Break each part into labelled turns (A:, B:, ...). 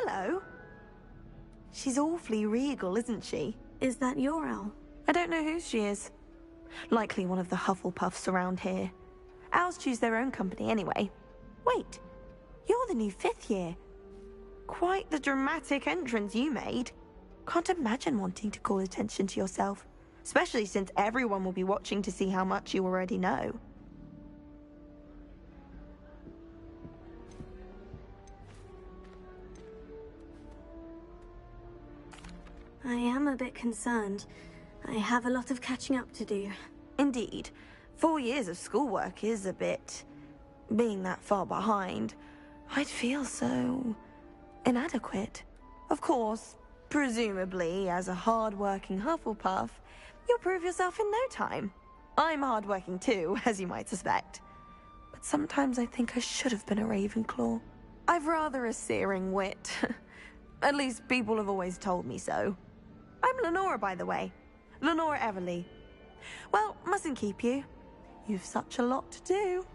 A: hello. She's awfully regal, isn't she?
B: Is that your owl?
A: I don't know whose she is. Likely one of the Hufflepuffs around here. Owls choose their own company anyway. Wait, you're the new 5th year. Quite the dramatic entrance you made. Can't imagine wanting to call attention to yourself, especially since everyone will be watching to see how much you already know.
B: I am a bit concerned. I have a lot of catching up to do.
A: Indeed. 4 years of schoolwork is a bit... being that far behind. I'd feel so... inadequate. Of course, presumably, as a hard-working Hufflepuff, you'll prove yourself in no time. I'm hard-working too, as you might suspect. But sometimes I think I should have been a Ravenclaw. I've rather a searing wit. At least people have always told me so. I'm Lenora, by the way. Lenora Everly. Well, mustn't keep you. You've such a lot to do.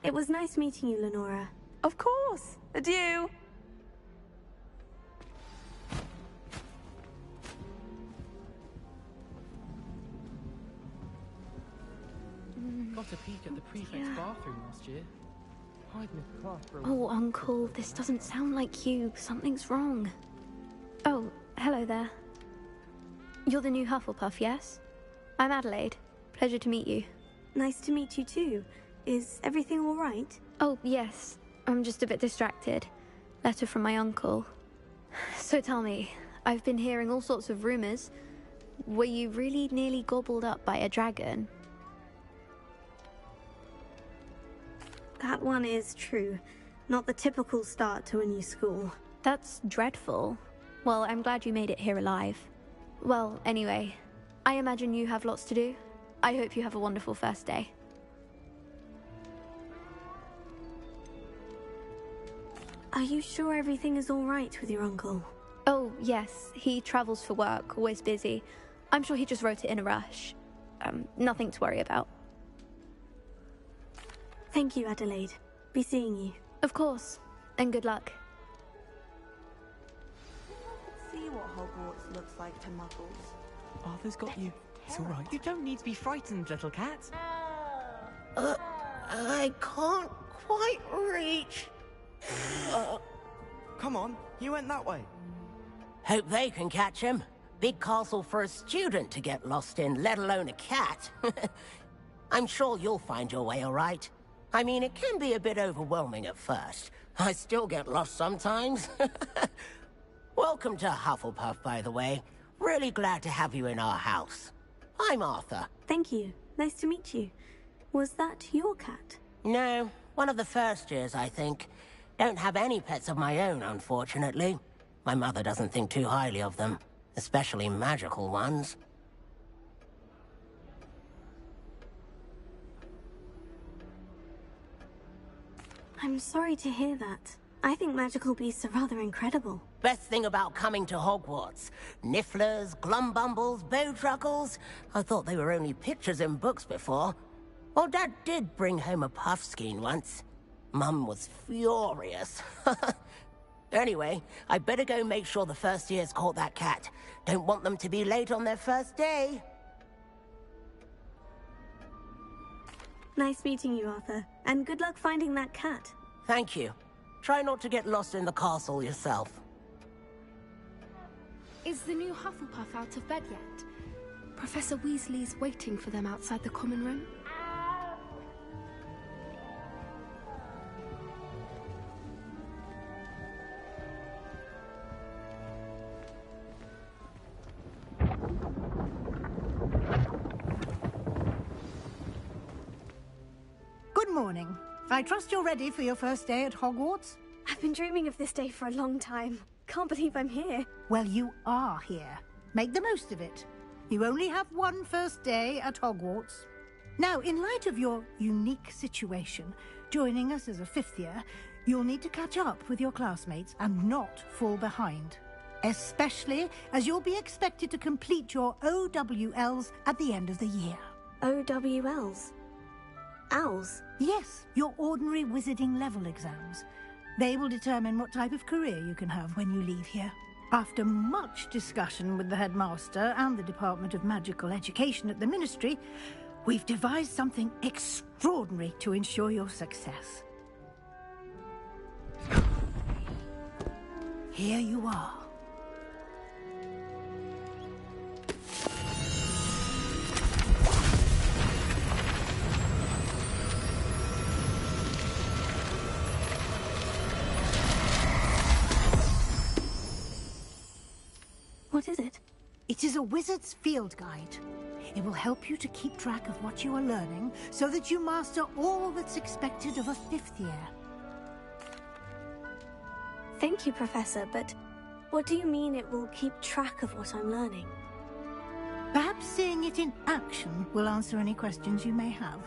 B: It was nice meeting you, Lenora.
A: Of course. Adieu.
C: Got a peek at the prefect's bathroom last year. I'd missed class for a
D: Oh, Uncle, this doesn't sound like you. Something's wrong. Oh, hello there. You're the new Hufflepuff, yes? I'm Adelaide. Pleasure to meet you.
B: Nice to meet you too. Is everything all right?
D: Oh, yes. I'm just a bit distracted. Letter from my uncle. So tell me, I've been hearing all sorts of rumors. Were you really nearly gobbled up by a dragon?
B: That one is true. Not the typical start to a new school.
D: That's dreadful. Well, I'm glad you made it here alive. Well, anyway, I imagine you have lots to do. I hope you have a wonderful first day.
B: Are you sure everything is all right with your uncle?
D: Oh, yes. He travels for work, always busy. I'm sure he just wrote it in a rush. Nothing to worry about.
B: Thank you, Adelaide. Be seeing you.
D: Of course. And good luck.
A: Let's see what Hogwarts looks like to Muggles.
C: Arthur's got you. It's all right. You don't need to be frightened, little cat.
E: I can't quite reach.
F: Come on, you went that way.
E: Hope they can catch him. Big castle for a student to get lost in, let alone a cat. I'm sure you'll find your way all right. I mean, it can be a bit overwhelming at first. I still get lost sometimes. Welcome to Hufflepuff, by the way. Really glad to have you in our house. I'm Arthur.
B: Thank you. Nice to meet you. Was that your cat?
E: No, one of the first years, I think. Don't have any pets of my own, unfortunately. My mother doesn't think too highly of them, especially magical ones.
B: I'm sorry to hear that. I think magical beasts are rather incredible.
E: Best thing about coming to Hogwarts. Nifflers, glumbumbles, bowtruckles. I thought they were only pictures in books before. Well, Dad did bring home a puffskein once. Mum was furious. Anyway, I better go make sure the first years caught that cat. Don't want them to be late on their first day.
B: Nice meeting you, Arthur. And good luck finding that cat.
E: Thank you. Try not to get lost in the castle yourself.
G: Is the new Hufflepuff out of bed yet? Professor Weasley's waiting for them outside the common room.
H: Good morning. I trust you're ready for your first day at Hogwarts?
B: I've been dreaming of this day for a long time. Can't believe I'm here.
H: Well, you are here. Make the most of it. You only have one first day at Hogwarts. Now, in light of your unique situation, joining us as a 5th year, you'll need to catch up with your classmates and not fall behind. Especially as you'll be expected to complete your OWLs at the end of the year.
B: OWLs? Owls?
H: Yes, your ordinary wizarding level exams. They will determine what type of career you can have when you leave here. After much discussion with the headmaster and the Department of Magical Education at the Ministry, we've devised something extraordinary to ensure your success. Here you are.
B: What is it?
H: It is a wizard's field guide. It will help you to keep track of what you are learning so that you master all that's expected of a 5th year.
B: Thank you, Professor, but what do you mean it will keep track of what I'm learning?
H: Perhaps seeing it in action will answer any questions you may have.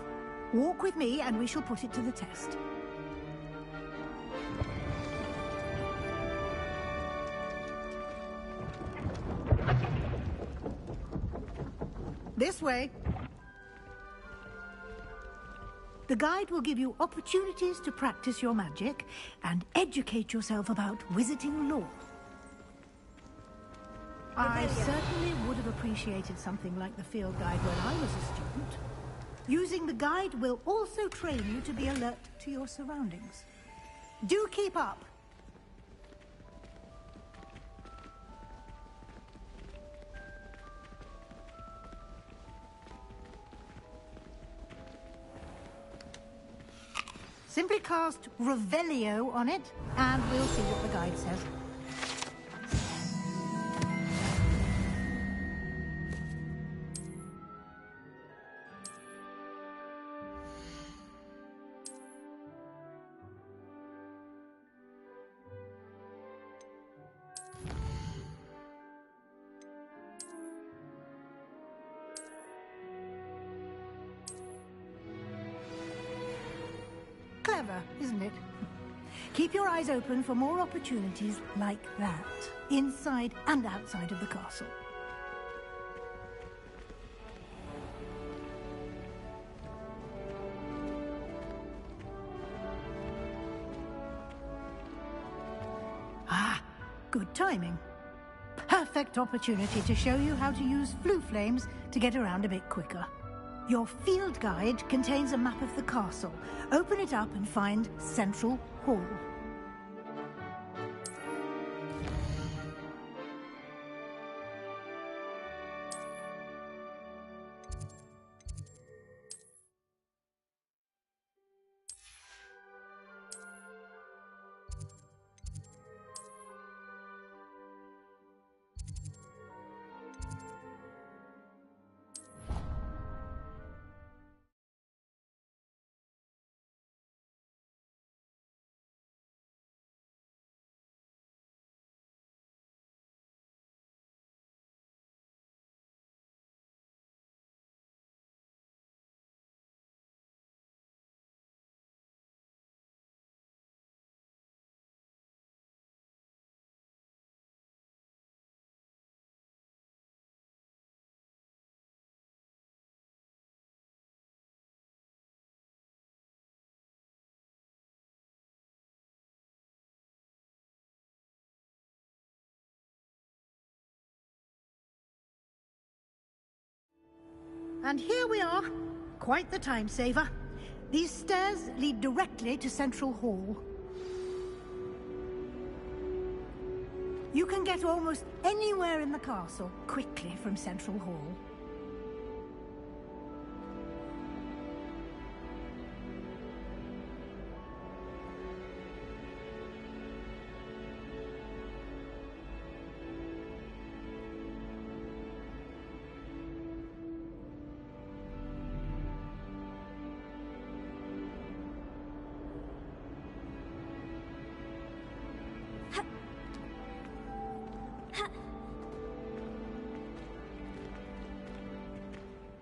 H: Walk with me and we shall put it to the test. This way. The guide will give you opportunities to practice your magic and educate yourself about wizarding lore. I certainly would have appreciated something like the field guide when I was a student. Using the guide will also train you to be alert to your surroundings. Do keep up! Simply cast Revelio on it, and we'll see what the guide says. Clever, isn't it? Keep your eyes open for more opportunities like that, inside and outside of the castle. Ah, good timing. Perfect opportunity to show you how to use flue flames to get around a bit quicker. Your field guide contains a map of the castle. Open it up and find Central Hall. And here we are. Quite the time saver. These stairs lead directly to Central Hall. You can get almost anywhere in the castle quickly from Central Hall.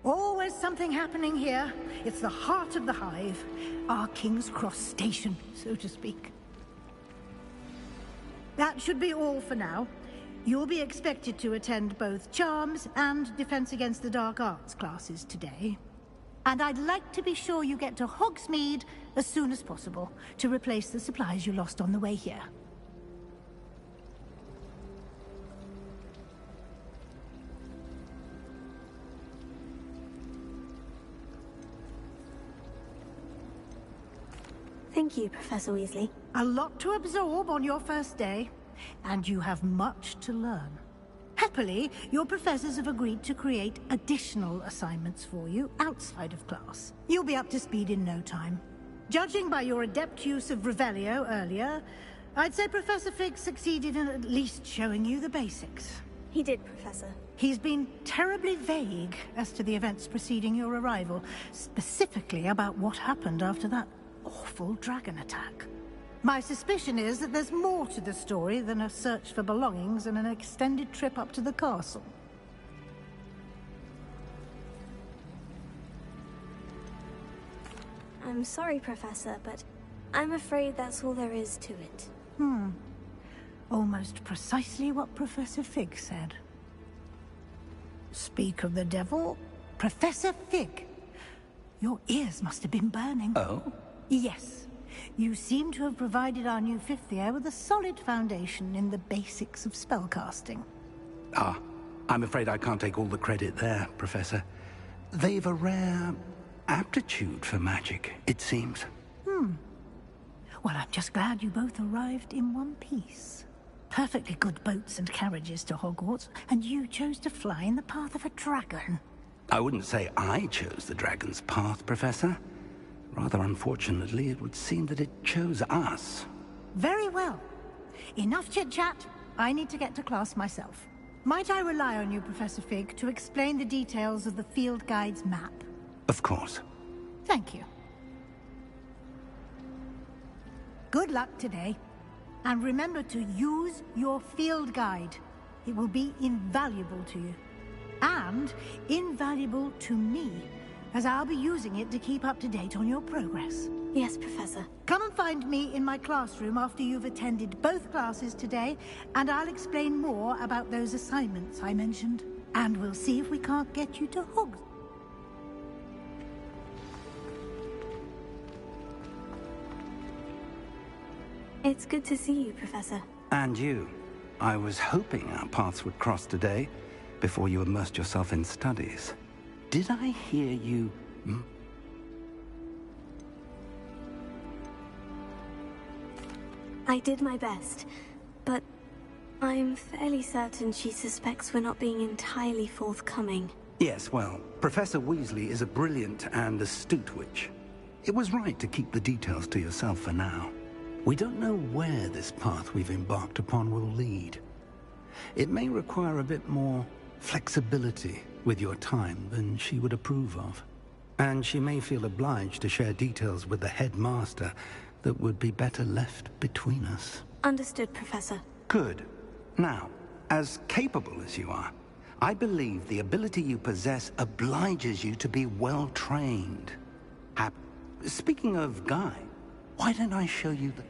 H: Always something happening here. It's the heart of the hive. Our King's Cross station, so to speak. That should be all for now. You'll be expected to attend both Charms and Defense Against the Dark Arts classes today. And I'd like to be sure you get to Hogsmeade as soon as possible to replace the supplies you lost on the way here.
B: Thank you, Professor Weasley.
H: A lot to absorb on your first day, and you have much to learn. Happily, your professors have agreed to create additional assignments for you outside of class. You'll be up to speed in no time. Judging by your adept use of Revelio earlier, I'd say Professor Fig succeeded in at least showing you the basics.
B: He did, Professor.
H: He's been terribly vague as to the events preceding your arrival, specifically about what happened after that awful dragon attack. My suspicion is that there's more to the story than a search for belongings and an extended trip up to the castle.
B: I'm sorry, Professor, but I'm afraid that's all there is to it.
H: Almost precisely what Professor Fig said. Speak of the devil, Professor Fig. Your ears must have been burning.
F: Oh?
H: Yes. You seem to have provided our new fifth year with a solid foundation in the basics of spellcasting.
F: Ah, I'm afraid I can't take all the credit there, Professor. They've a rare aptitude for magic, it seems.
H: Well, I'm just glad you both arrived in one piece. Perfectly good boats and carriages to Hogwarts, and you chose to fly in the path of a dragon.
F: I wouldn't say I chose the dragon's path, Professor. Rather unfortunately, it would seem that it chose us.
H: Very well. Enough chit-chat. I need to get to class myself. Might I rely on you, Professor Fig, to explain the details of the field guide's map?
F: Of course.
H: Thank you. Good luck today. And remember to use your field guide. It will be invaluable to you. And invaluable to me, as I'll be using it to keep up to date on your progress.
B: Yes, Professor.
H: Come and find me in my classroom after you've attended both classes today, and I'll explain more about those assignments I mentioned. And we'll see if we can't get you to Hogwarts.
B: It's good to see you, Professor.
F: And you. I was hoping our paths would cross today, before you immersed yourself in studies. Did I hear you...
B: I did my best, but I'm fairly certain she suspects we're not being entirely forthcoming.
F: Yes, well, Professor Weasley is a brilliant and astute witch. It was right to keep the details to yourself for now. We don't know where this path we've embarked upon will lead. It may require a bit more flexibility with your time than she would approve of. And she may feel obliged to share details with the headmaster that would be better left between us.
B: Understood, Professor.
F: Good. Now, as capable as you are, I believe the ability you possess obliges you to be well trained. Speaking of Guy, why don't I show you the...